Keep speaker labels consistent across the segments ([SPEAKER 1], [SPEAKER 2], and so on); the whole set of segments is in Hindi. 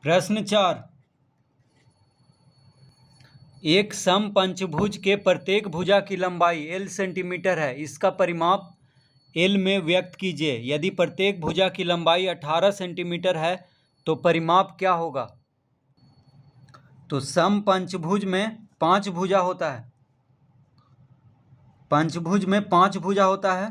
[SPEAKER 1] प्रश्न 4। एक समपंचभुज के प्रत्येक भुजा की लंबाई L सेंटीमीटर है। इसका परिमाप L में व्यक्त कीजिए। यदि प्रत्येक भुजा की लंबाई 18 सेंटीमीटर है तो परिमाप क्या होगा? तो समपंचभुज में 5 भुजा होता है। पंचभुज में 5 भुजा होता है।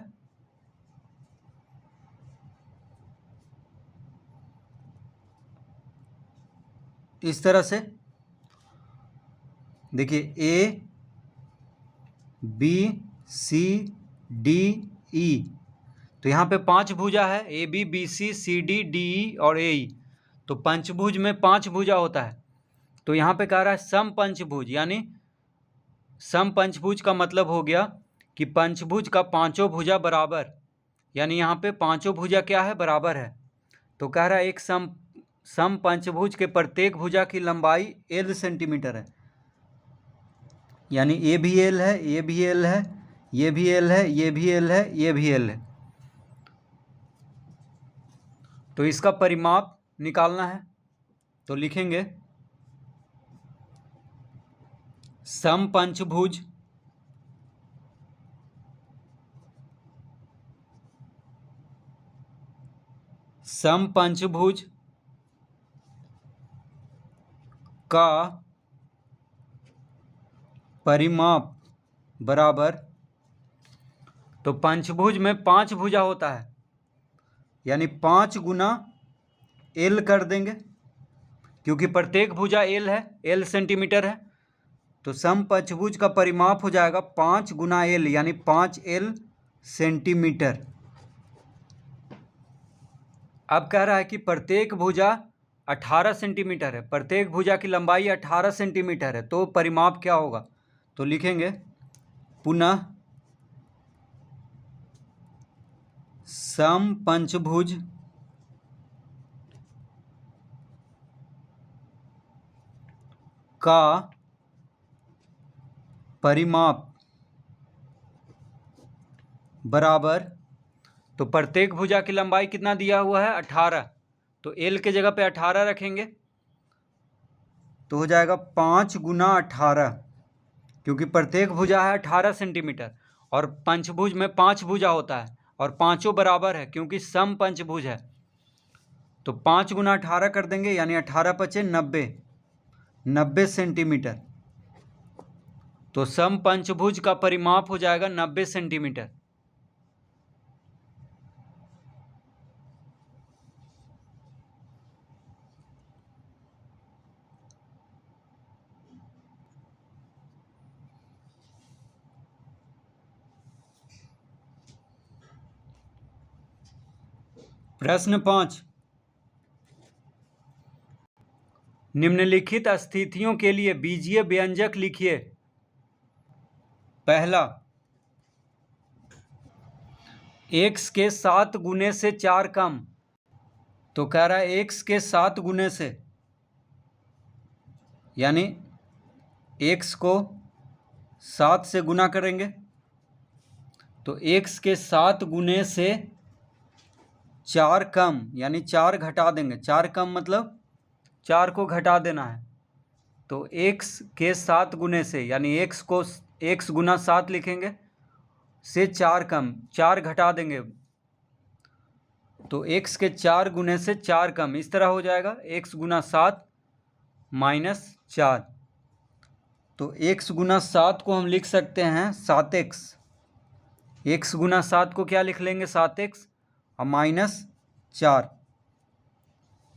[SPEAKER 1] इस तरह से देखिए A B C D E, तो यहाँ पे 5 भुजा है A B B C C D D E और A E। तो पंचभुज में 5 भुजा होता है। तो यहाँ पे कह रहा है समपंचभुज, यानी समपंचभुज का मतलब हो गया कि पंचभुज का पांचों भुजा बराबर, यानी यहाँ पे पांचों भुजा क्या है? बराबर है। तो कह रहा है एक समपंचभुज के प्रत्येक भुजा की लंबाई L सेंटीमीटर है, यानी ये भी L है, ये भी L है, ये भी L है, ये भी L है, ये भी L है। तो इसका परिमाप निकालना है। तो लिखेंगे समपंचभुज समपंचभुज का परिमाप बराबर, तो पंचभुज में 5 भुजा होता है, यानी 5 गुना L कर देंगे, क्योंकि प्रत्येक भुजा L है, L सेंटीमीटर है। तो समपंचभुज का परिमाप हो जाएगा 5 गुना L, यानी 5L सेंटीमीटर। अब कह रहा है कि प्रत्येक भुजा 18 सेंटीमीटर है, प्रत्येक भुजा की लंबाई 18 सेंटीमीटर है, तो परिमाप क्या होगा? तो लिखेंगे पुनः समपंचभुज का परिमाप बराबर, तो प्रत्येक भुजा की लंबाई कितना दिया हुआ है? 18। तो L के जगह पे 18 रखेंगे, तो हो जाएगा 5 गुना 18, क्योंकि प्रत्येक भुजा है 18 सेंटीमीटर और पंचभुज में 5 भुजा होता है और पांचों बराबर है, क्योंकि समपंचभुज है। तो 5 गुना 18 कर देंगे, यानी 18 पचे 90 सेंटीमीटर। तो समपंचभुज का परिमाप हो जाएगा 90 सेंटीमीटर। प्रश्न 5। निम्नलिखित स्थितियों के लिए बीजीय व्यंजक लिखिए। पहला, x के 7 गुने से 4 कम। तो कह रहा है x के 7 गुने से, यानी x को 7 से गुना करेंगे, तो x के 7 गुने से 4 कम, यानी 4 घटा देंगे। 4 कम मतलब 4 को घटा देना है। तो x के 7 गुने से, यानी x को x गुना 7 लिखेंगे, से 4 कम, 4 घटा देंगे, तो x के 4 गुने से 4 कम। इस तरह हो जाएगा x गुना 7 माइनस 4। तो x गुना 7 को हम लिख सकते हैं 7x। x गुना 7 को क्या लिख लेंगे? 7x और माइनस 4।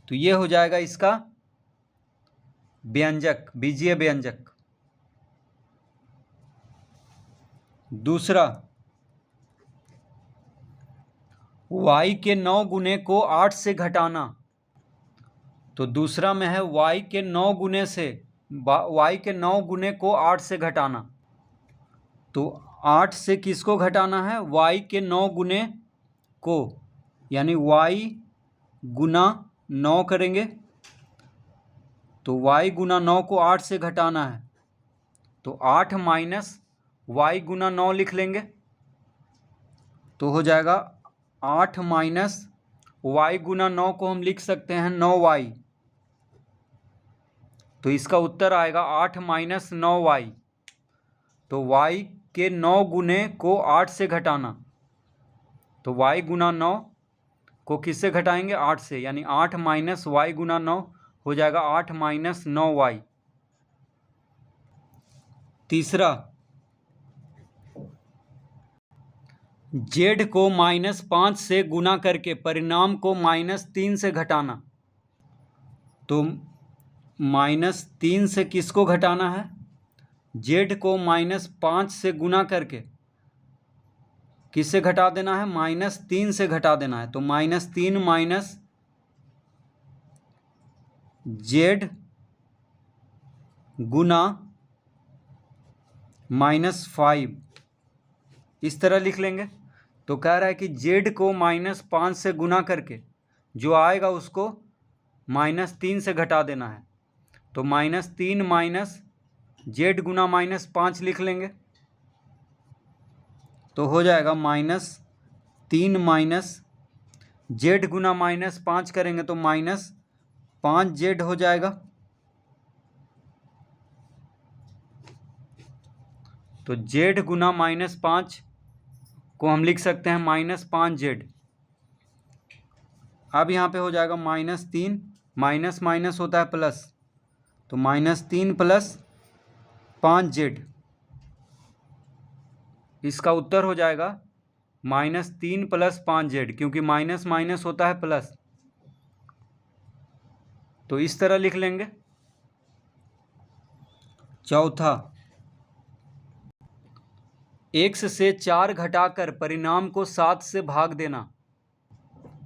[SPEAKER 1] तो ये हो जाएगा इसका व्यंजक, बीजीय व्यंजक। दूसरा, y के 9 गुने को 8 से घटाना। तो दूसरा में है y के 9 गुने से, y के 9 गुने को 8 से घटाना। तो 8 से किसको घटाना है? y के 9 गुने को, यानी y गुना 9 करेंगे, तो y गुना 9 को 8 से घटाना है, तो 8 माइनस y गुना 9 लिख लेंगे, तो हो जाएगा 8 माइनस y गुना 9 को हम लिख सकते हैं 9y। तो इसका उत्तर आएगा 8 माइनस 9y। तो y के 9 गुने को 8 से घटाना, तो y गुना 9 को किससे घटाएंगे? 8 से, यानी 8 माइनस वाई गुना 9 हो जाएगा 8 माइनस 9y। तीसरा, z को -5 से गुना करके परिणाम को -3 से घटाना। तो -3 से किसको घटाना है? z को -5 से गुना करके किससे घटा देना है? -3 से घटा देना है। तो -3 माइनस z गुना -5 इस तरह लिख लेंगे। तो कह रहा है कि z को -5 से गुना करके जो आएगा उसको -3 से घटा देना है। तो -3 माइनस z गुना -5 लिख लेंगे। तो हो जाएगा -3 माइनस z गुना -5 करेंगे तो -5z हो जाएगा। तो z गुना -5 को हम लिख सकते हैं -5z। अब यहाँ पे हो जाएगा -3, माइनस माइनस होता है प्लस, तो -3 प्लस 5z। इसका उत्तर हो जाएगा -3 प्लस 5z, क्योंकि माइनस माइनस होता है प्लस। तो इस तरह लिख लेंगे। चौथा, x से 4 घटाकर परिणाम को 7 से भाग देना।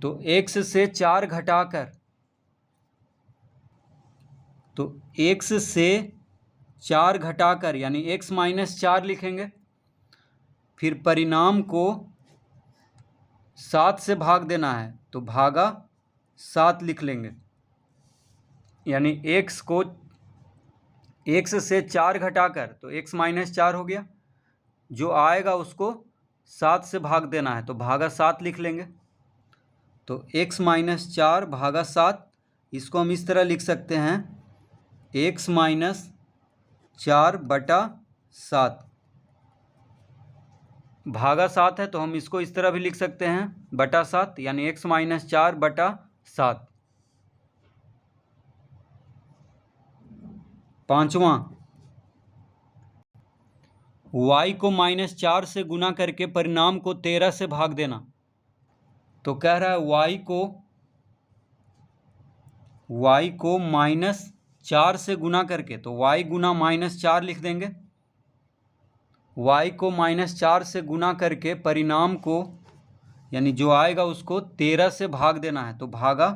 [SPEAKER 1] तो x से 4 घटाकर, तो x से 4 घटाकर यानी x माइनस 4 लिखेंगे। फिर परिणाम को 7 से भाग देना है, तो भागा 7 लिख लेंगे। यानी x को x से 4 घटाकर, तो x माइनस 4 हो गया, जो आएगा उसको 7 से भाग देना है, तो भागा 7 लिख लेंगे। तो x माइनस 4 भागा 7, इसको हम इस तरह लिख सकते हैं, x माइनस 4 बटा 7। भागा 7 है तो हम इसको इस तरह भी लिख सकते हैं, बटा 7, यानी x माइनस 4 बटा 7। पांचवा, y को -4 से गुना करके परिणाम को 13 से भाग देना। तो कह रहा है y को -4 से गुना करके, तो y गुना -4 लिख देंगे। y को -4 से गुना करके परिणाम को, यानी जो आएगा उसको 13 से भाग देना है, तो भागा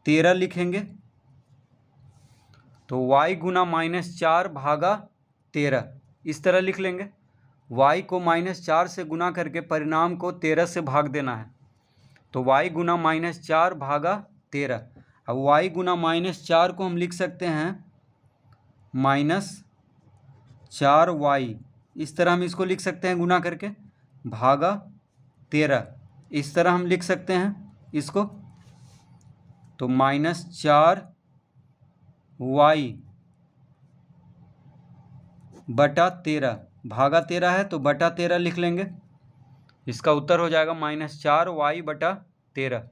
[SPEAKER 1] 13 लिखेंगे। तो y गुना -4 भागा 13 इस तरह लिख लेंगे। y को -4 से गुना करके परिणाम को 13 से भाग देना है, तो y गुना -4 भागा 13। अब y गुना -4 को हम लिख सकते हैं -4y, इस तरह हम इसको लिख सकते हैं गुना करके, भागा 13 इस तरह हम लिख सकते हैं इसको। तो -4y बटा 13, भागा 13 है तो बटा 13 लिख लेंगे। इसका उत्तर हो जाएगा -4y बटा 13।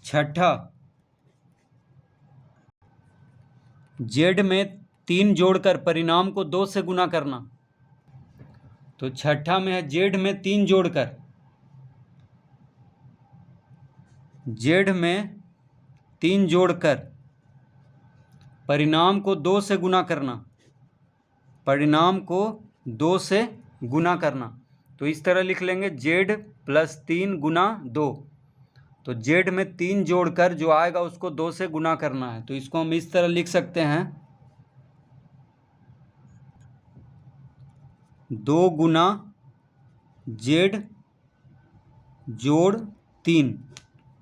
[SPEAKER 1] छठा, z में 3 जोड़कर परिणाम को 2 से गुना करना। तो छठा में है z में 3 जोड़कर, z में 3 जोड़कर परिणाम को 2 से गुना करना, परिणाम को 2 से गुना करना। तो इस तरह लिख लेंगे, z प्लस 3 गुना 2। तो z में 3 जोड़कर जो आएगा उसको 2 से गुना करना है, तो इसको हम इस तरह लिख सकते हैं, 2 गुना z जोड़ 3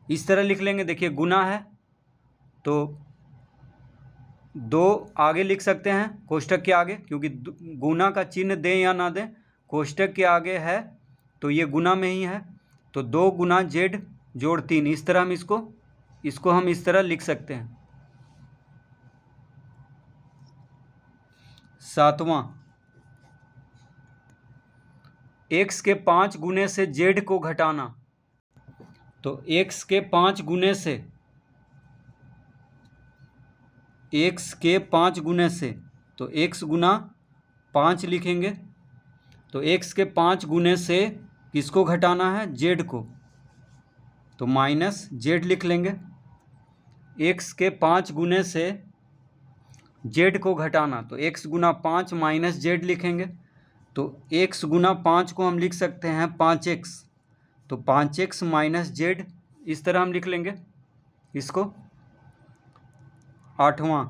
[SPEAKER 1] इस तरह लिख लेंगे। देखिए गुना है तो 2 आगे लिख सकते हैं कोष्टक के आगे, क्योंकि गुना का चिन्ह दें या ना दें कोष्टक के आगे है तो ये गुना में ही है। तो 2 गुना z जोड़ 3, इस तरह हम इसको हम इस तरह लिख सकते हैं। 7वां, x के 5 गुने से z को घटाना। तो x के 5 गुने से, x के 5 गुने से, तो x गुना 5 लिखेंगे। तो x के 5 गुने से किसको घटाना है? z को, तो माइनस z लिख लेंगे। x के 5 गुने से z को घटाना, तो x गुना 5 माइनस z लिखेंगे। तो x गुना 5 को हम लिख सकते हैं 5x, तो 5x माइनस z, इस तरह हम लिख लेंगे इसको। 8वां,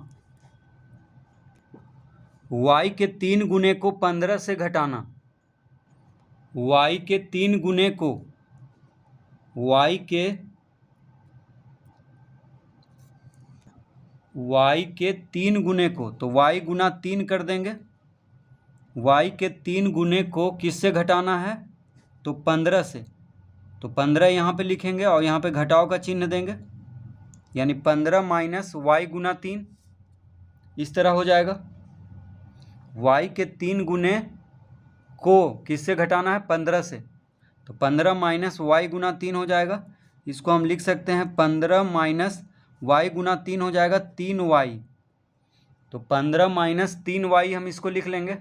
[SPEAKER 1] y के 3 गुने को 15 से घटाना। y के 3 गुने को, y के 3 गुने को, तो y गुना 3 कर देंगे। y के 3 गुने को किससे घटाना है? तो 15 से, तो 15 यहाँ पे लिखेंगे और यहाँ पे घटाव का चिन्ह देंगे, यानी 15 माइनस y गुना 3, इस तरह हो जाएगा। y के 3 गुने को किससे घटाना है? 15 से, तो 15 माइनस y गुना 3 हो जाएगा। इसको हम लिख सकते हैं 15 माइनस y गुना 3 हो जाएगा 3y, तो 15 माइनस 3y हम इसको लिख लेंगे।